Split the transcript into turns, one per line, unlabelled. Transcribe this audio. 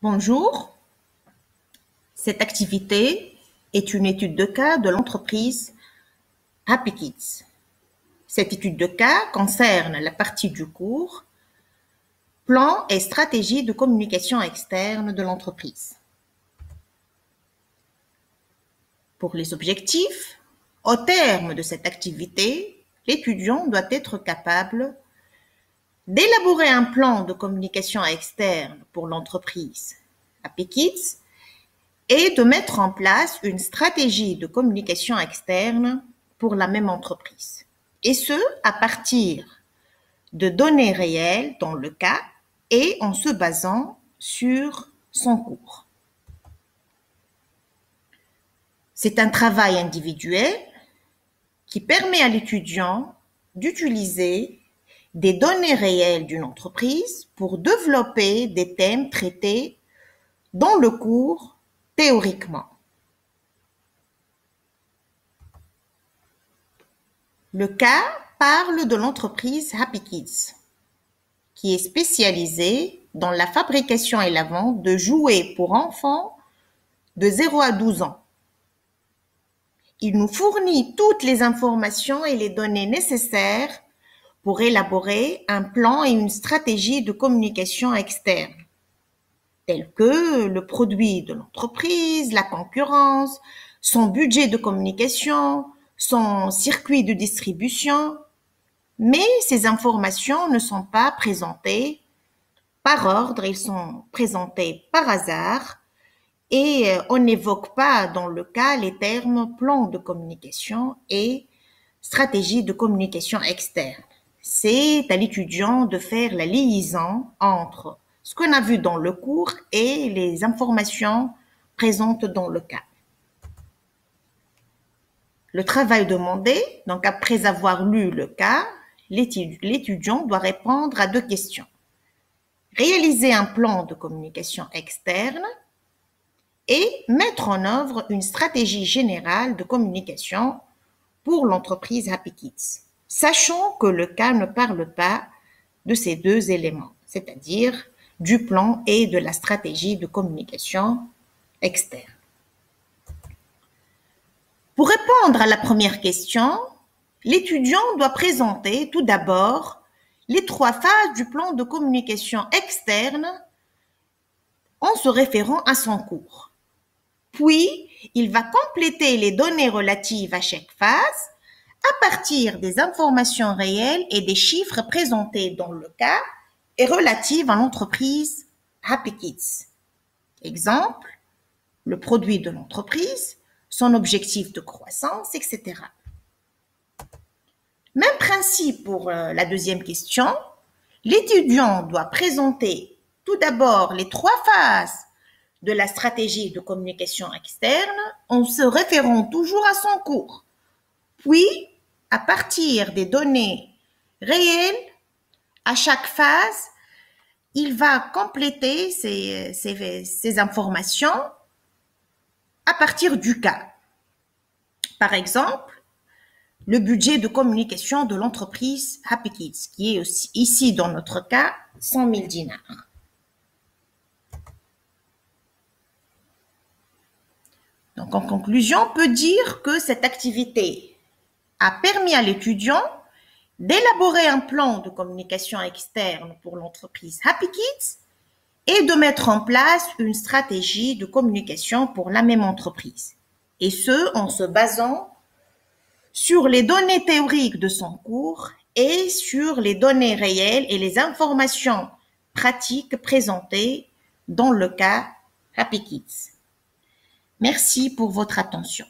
Bonjour, cette activité est une étude de cas de l'entreprise Happy Kids. Cette étude de cas concerne la partie du cours Plan et stratégie de communication externe de l'entreprise. Pour les objectifs, au terme de cette activité, l'étudiant doit être capable d'élaborer un plan de communication externe pour l'entreprise Happy Kids et de mettre en place une stratégie de communication externe pour la même entreprise. Et ce, à partir de données réelles dans le cas et en se basant sur son cours. C'est un travail individuel qui permet à l'étudiant d'utiliser des données réelles d'une entreprise pour développer des thèmes traités dans le cours théoriquement. Le cas parle de l'entreprise Happy Kids, qui est spécialisée dans la fabrication et la vente de jouets pour enfants de 0 à 12 ans. Il nous fournit toutes les informations et les données nécessaires pour élaborer un plan et une stratégie de communication externe, tels que le produit de l'entreprise, la concurrence, son budget de communication, son circuit de distribution. Mais ces informations ne sont pas présentées par ordre, elles sont présentées par hasard et on n'évoque pas dans le cas les termes plan de communication et stratégie de communication externe. C'est à l'étudiant de faire la liaison entre ce qu'on a vu dans le cours et les informations présentes dans le cas. Le travail demandé, donc après avoir lu le cas, l'étudiant doit répondre à 2 questions. Réaliser un plan de communication externe et mettre en œuvre une stratégie générale de communication pour l'entreprise Happy Kids. Sachant que le cas ne parle pas de ces 2 éléments, c'est-à-dire du plan et de la stratégie de communication externe. Pour répondre à la première question, l'étudiant doit présenter tout d'abord les 3 phases du plan de communication externe en se référant à son cours. Puis, il va compléter les données relatives à chaque phase à partir des informations réelles et des chiffres présentés dans le cas et relatives à l'entreprise Happy Kids. Exemple, le produit de l'entreprise, son objectif de croissance, etc. Même principe pour la deuxième question. L'étudiant doit présenter tout d'abord les 3 phases de la stratégie de communication externe en se référant toujours à son cours. Puis, à partir des données réelles, à chaque phase, il va compléter ces informations à partir du cas. Par exemple, le budget de communication de l'entreprise Happy Kids, qui est aussi, ici dans notre cas, 100 000 dinars. Donc, en conclusion, on peut dire que cette activité a permis à l'étudiant d'élaborer un plan de communication externe pour l'entreprise Happy Kids et de mettre en place une stratégie de communication pour la même entreprise. Et ce, en se basant sur les données théoriques de son cours et sur les données réelles et les informations pratiques présentées dans le cas Happy Kids. Merci pour votre attention.